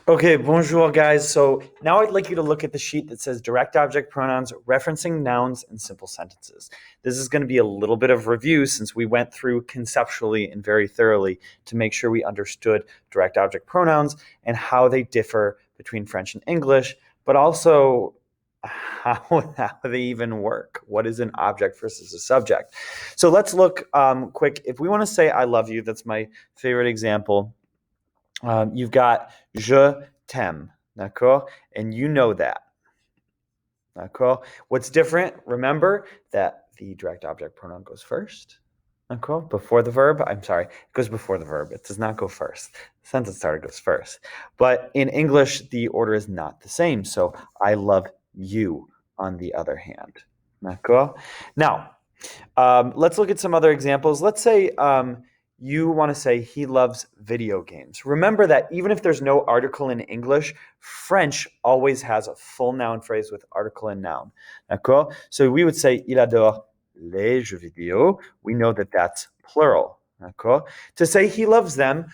Okay, bonjour, guys. So now I'd like you to look at the sheet that says direct object pronouns referencing nouns and simple sentences. This is going to be a little bit of review since we went through conceptually and very thoroughly to make sure we understood direct object pronouns and how they differ between French and English, but also how they even work. What is an object versus a subject? So let's look quick. If we want to say I love you, that's my favorite example. You've got je t'aime, d'accord? And you know that, d'accord? What's different? Remember that the direct object pronoun goes first, d'accord? Before the verb. I'm sorry, it goes before the verb. It does not go first. The sentence starter goes first. But in English, the order is not the same. So I love you, on the other hand, d'accord? Now, let's look at some other examples. Let's say you want to say he loves video games. Remember that even if there's no article in English, French always has a full noun phrase with article and noun. D'accord? So we would say il adore les jeux vidéo. We know that that's plural. D'accord? To say he loves them,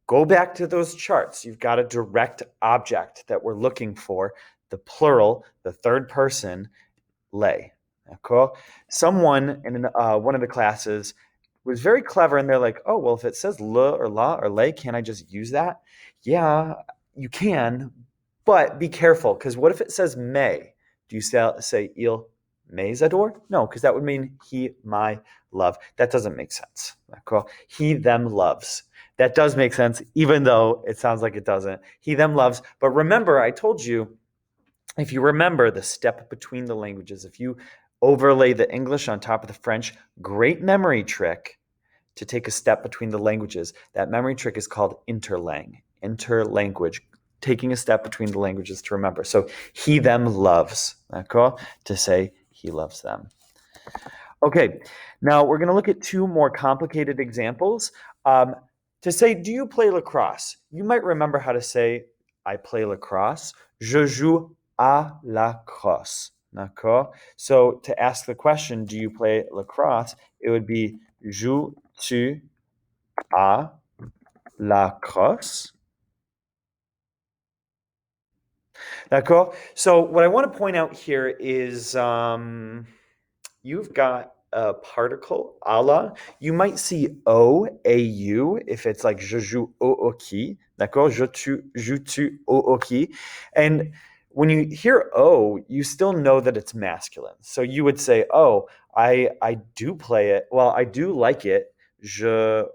go back to those charts. You've got a direct object that we're looking for, the plural, the third person, les. D'accord? Someone in one of the classes was very clever and they're like, oh, well, if it says le or la or lay, can't I just use that? Yeah, you can, but be careful because what if it says may? Do you say il mais adore? No, because that would mean he, my, love. That doesn't make sense. D'accord? He, them, loves. That does make sense, even though it sounds like it doesn't. He, them, loves. But remember, I told you, if you remember the step between the languages, if you overlay the English on top of the French, great memory trick to take a step between the languages. That memory trick is called interlanguage, taking a step between the languages to remember. So he, them, loves, d'accord? To say he loves them. Okay, now we're going to look at two more complicated examples. To say, do you play lacrosse? You might remember how to say, I play lacrosse. Je joue à la crosse. D'accord? So to ask the question, do you play lacrosse? It would be, joues-tu à la crosse? D'accord? So what I want to point out here is you've got a particle, à la. You might see O, A-U, if it's like je joue au hockey. D'accord? Joues-tu au hockey? And when you hear O, you still know that it's masculine. So you would say, oh, I do play it. Well, I do like it. Or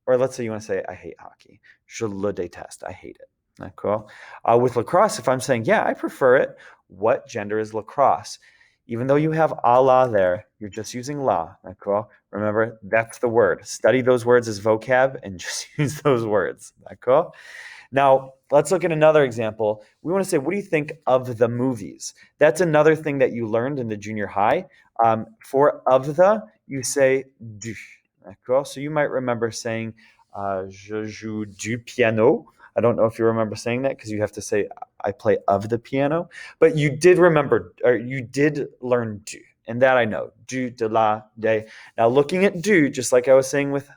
let's say you want to say, I hate hockey. Je le déteste. I hate it. D'accord? With lacrosse, if I'm saying, yeah, I prefer it, what gender is lacrosse? Even though you have a la there, you're just using la. D'accord? Remember, that's the word. Study those words as vocab and just use those words. D'accord? Now, let's look at another example. We want to say, what do you think of the movies? That's another thing that you learned in the junior high. For of the, you say du. D'accord? So you might remember saying, je joue du piano. I don't know if you remember saying that because you have to say, I play of the piano. But you did remember, or you did learn du. And that I know. Du, de la, de. Now, looking at du, just like I was saying with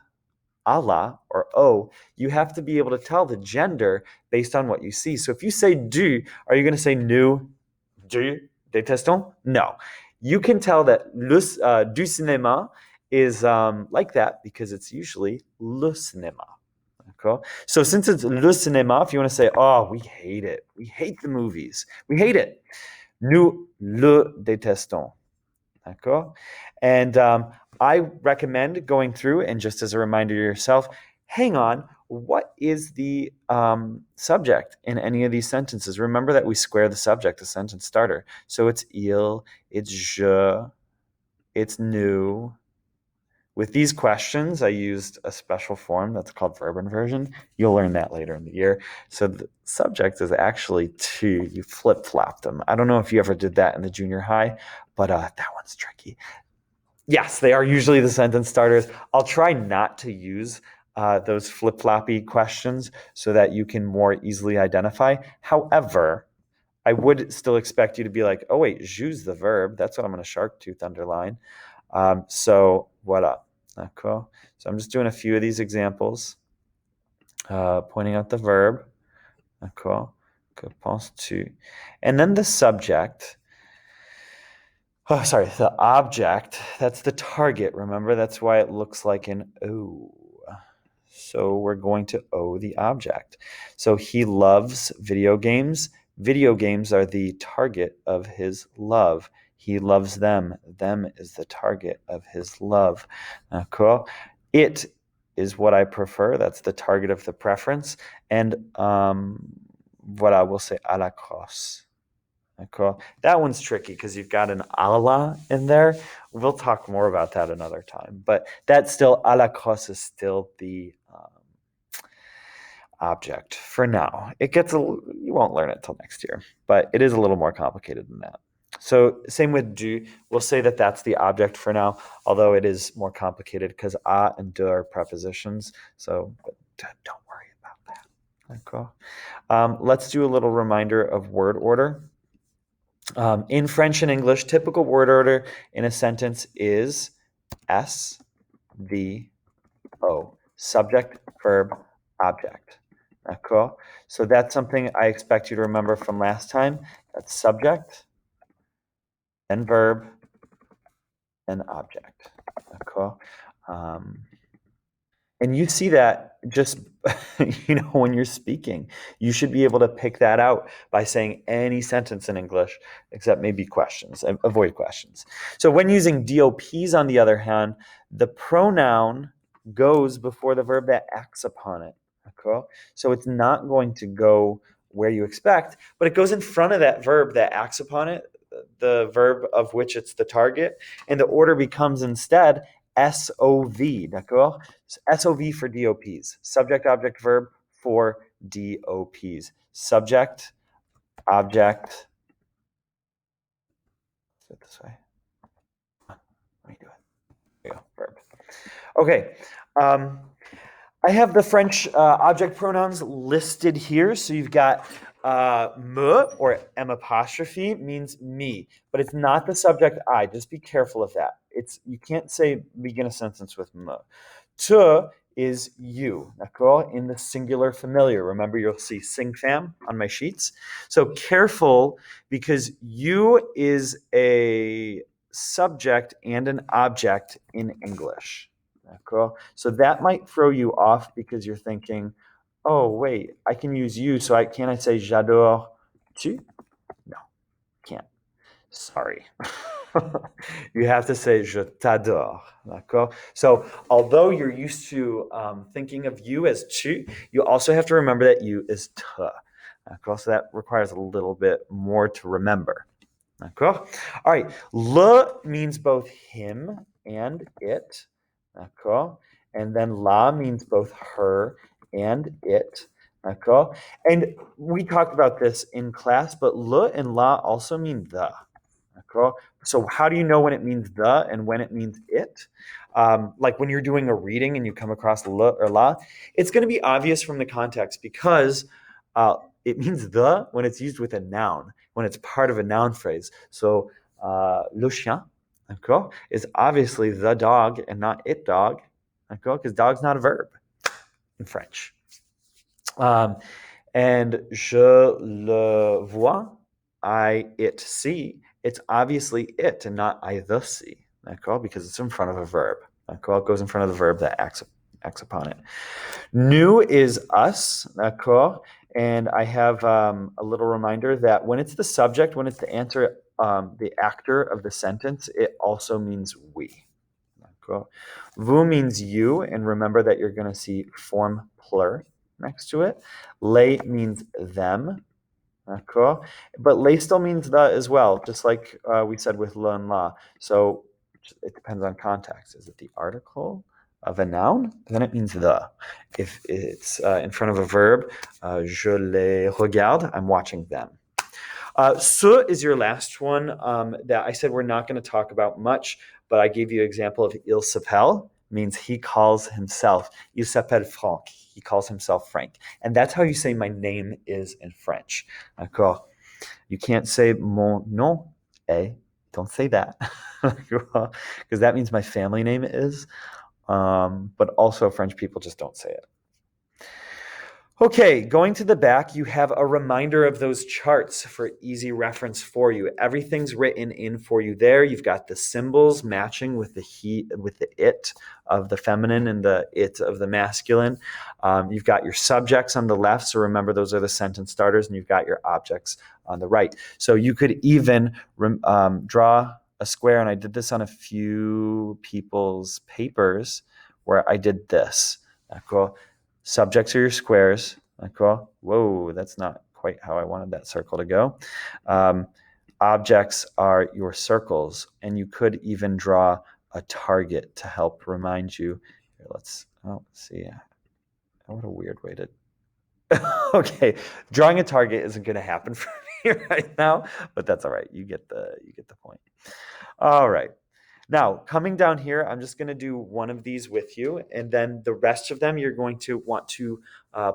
Allah or O, you have to be able to tell the gender based on what you see. So if you say du, are you going to say nous, du, détestons? No. You can tell that du cinéma is like that because it's usually le cinéma. Okay? So since it's le cinéma, if you want to say, oh, we hate it. We hate the movies. We hate it. Nous le détestons. D'accord? And I recommend going through and just as a reminder to yourself, hang on, what is the subject in any of these sentences? Remember that we square the subject, the sentence starter. So it's il, it's je, it's nous. With these questions, I used a special form that's called verb inversion. You'll learn that later in the year. So the subject is actually tu. You flip-flopped them. I don't know if you ever did that in the junior high, but that one's tricky. Yes, they are usually the sentence starters. I'll try not to use those flip-floppy questions so that you can more easily identify. However, I would still expect you to be like, oh, wait, joue's the verb. That's what I'm going to shark tooth underline. So what up? Cool. So I'm just doing a few of these examples, pointing out the verb. D'accord? Que penses-tu? And then the subject. Oh, sorry, the object. That's the target. Remember, that's why it looks like an O. So we're going to O the object. So he loves video games. Video games are the target of his love. He loves them. Them is the target of his love. D'accord? It is what I prefer. That's the target of the preference. And voilà, we'll say à la crosse. D'accord? That one's tricky because you've got an à la in there. We'll talk more about that another time. But that's still à la crosse is still the object for now. It gets you won't learn it till next year, but it is a little more complicated than that. So same with du. We'll say that that's the object for now, although it is more complicated because a and de are prepositions. So don't worry about that. Okay. Let's do a little reminder of word order. In French and English, typical word order in a sentence is S, V, O. Subject, verb, object. D'accord? So that's something I expect you to remember from last time. That's subject, then verb, then object. D'accord? And you see that just, when you're speaking, you should be able to pick that out by saying any sentence in English, except maybe questions. Avoid questions. So when using DOPs, on the other hand, the pronoun goes before the verb that acts upon it. Okay? So it's not going to go where you expect, but it goes in front of that verb that acts upon it, the verb of which it's the target, and the order becomes instead SOV, d'accord? SOV for DOPs, subject, object, verb for DOPs. Subject, object, do it this way. Let me do it. There you go, verb. Okay. I have the French object pronouns listed here. So you've got me, or M apostrophe, means me, but it's not the subject I. Just be careful of that. You can't say begin a sentence with me. Te is you, d'accord? In the singular familiar. Remember, you'll see sing fam on my sheets. So careful, because you is a subject and an object in English. D'accord? So that might throw you off because you're thinking, oh, wait, I can use you, so can't I say j'adore tu? No, can't. Sorry. You have to say je t'adore. D'accord? So although you're used to thinking of you as tu, you also have to remember that you is te. D'accord? So that requires a little bit more to remember. D'accord? All right. Le means both him and it. D'accord? And then la means both her and it. D'accord? And we talked about this in class, but le and la also mean the. D'accord? So how do you know when it means the and when it means it? Like when you're doing a reading and you come across le or la, it's going to be obvious from the context because it means the when it's used with a noun, when it's part of a noun phrase. So le chien, d'accord, is obviously the dog and not it dog, d'accord, because dog's not a verb in French. And je le vois, it see, it's obviously it and not I the see, d'accord, because it's in front of a verb. D'accord? It goes in front of the verb that acts upon it. Nous is us, d'accord? And I have a little reminder that when it's the subject, when it's the answer, the actor of the sentence, it also means we. D'accord? Vous means you, and remember that you're going to see form plur next to it. Les means them. D'accord? But les still means the as well, just like we said with le and la. So it depends on context. Is it the article of a noun? Then it means the. If it's in front of a verb, je les regarde, I'm watching them. Ce is your last one that I said we're not going to talk about much, but I gave you an example of il s'appelle, means he calls himself. Il s'appelle Franck. He calls himself Frank. And that's how you say my name is in French. D'accord? You can't say mon nom est. Don't say that. Because that means my family name is. But also French people just don't say it. Okay, going to the back, you have a reminder of those charts for easy reference for you. Everything's written in for you there. You've got the symbols matching with the he, with the it of the feminine and the it of the masculine. You've got your subjects on the left, so remember those are the sentence starters, and you've got your objects on the right. So you could even draw a square, and I did this on a few people's papers where I did this. Cool. Subjects are your squares. Cool. Whoa, that's not quite how I wanted that circle to go. Objects are your circles, and you could even draw a target to help remind you. Here, let's see. What a weird way to. Okay, drawing a target isn't going to happen for me right now, but that's all right. You get the point. All right. Now, coming down here, I'm just going to do one of these with you, and then the rest of them you're going to want to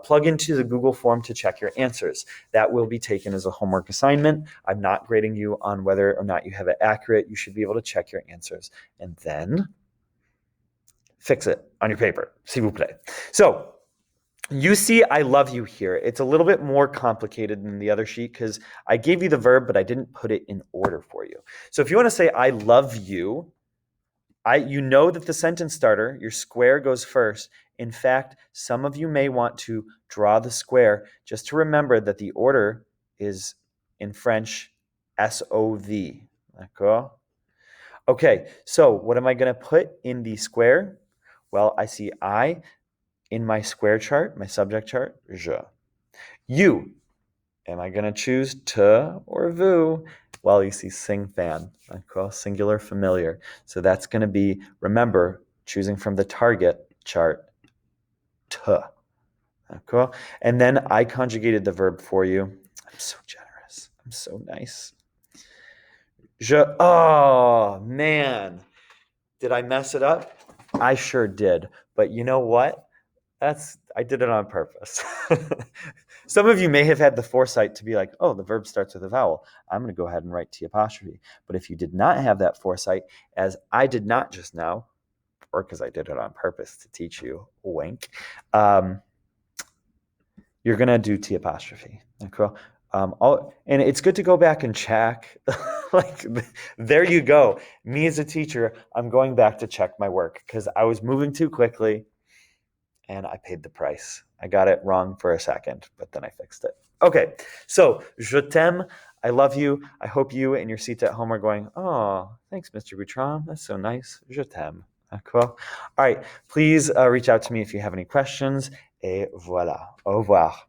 plug into the Google form to check your answers. That will be taken as a homework assignment. I'm not grading you on whether or not you have it accurate. You should be able to check your answers and then fix it on your paper. S'il vous plaît. So, you see I love you here. It's a little bit more complicated than the other sheet because I gave you the verb, but I didn't put it in order for you. So if you want to say I love you, you know that the sentence starter, your square goes first. In fact, some of you may want to draw the square just to remember that the order is in French SOV. D'accord? Okay, so what am I going to put in the square? Well, I see I in my square chart, my subject chart, je. You. Am I going to choose te or vous? Well, you see sing fan, singular familiar. So that's going to be, remember, choosing from the target chart, te. Cool. And then I conjugated the verb for you. I'm so generous. I'm so nice. Oh, man. Did I mess it up? I sure did. But you know what? I did it on purpose. Some of you may have had the foresight to be like, oh, the verb starts with a vowel. I'm going to go ahead and write T apostrophe. But if you did not have that foresight, as I did not just now, or because I did it on purpose to teach you, wink, you're going to do T apostrophe. Okay? And it's good to go back and check. Like, there you go. Me as a teacher, I'm going back to check my work because I was moving too quickly. And I paid the price. I got it wrong for a second, but then I fixed it. Okay, so je t'aime. I love you. I hope you and your seats at home are going, oh, thanks, Mr. Boutron. That's so nice. Je t'aime. Cool. All right, please reach out to me if you have any questions. Et voilà. Au revoir.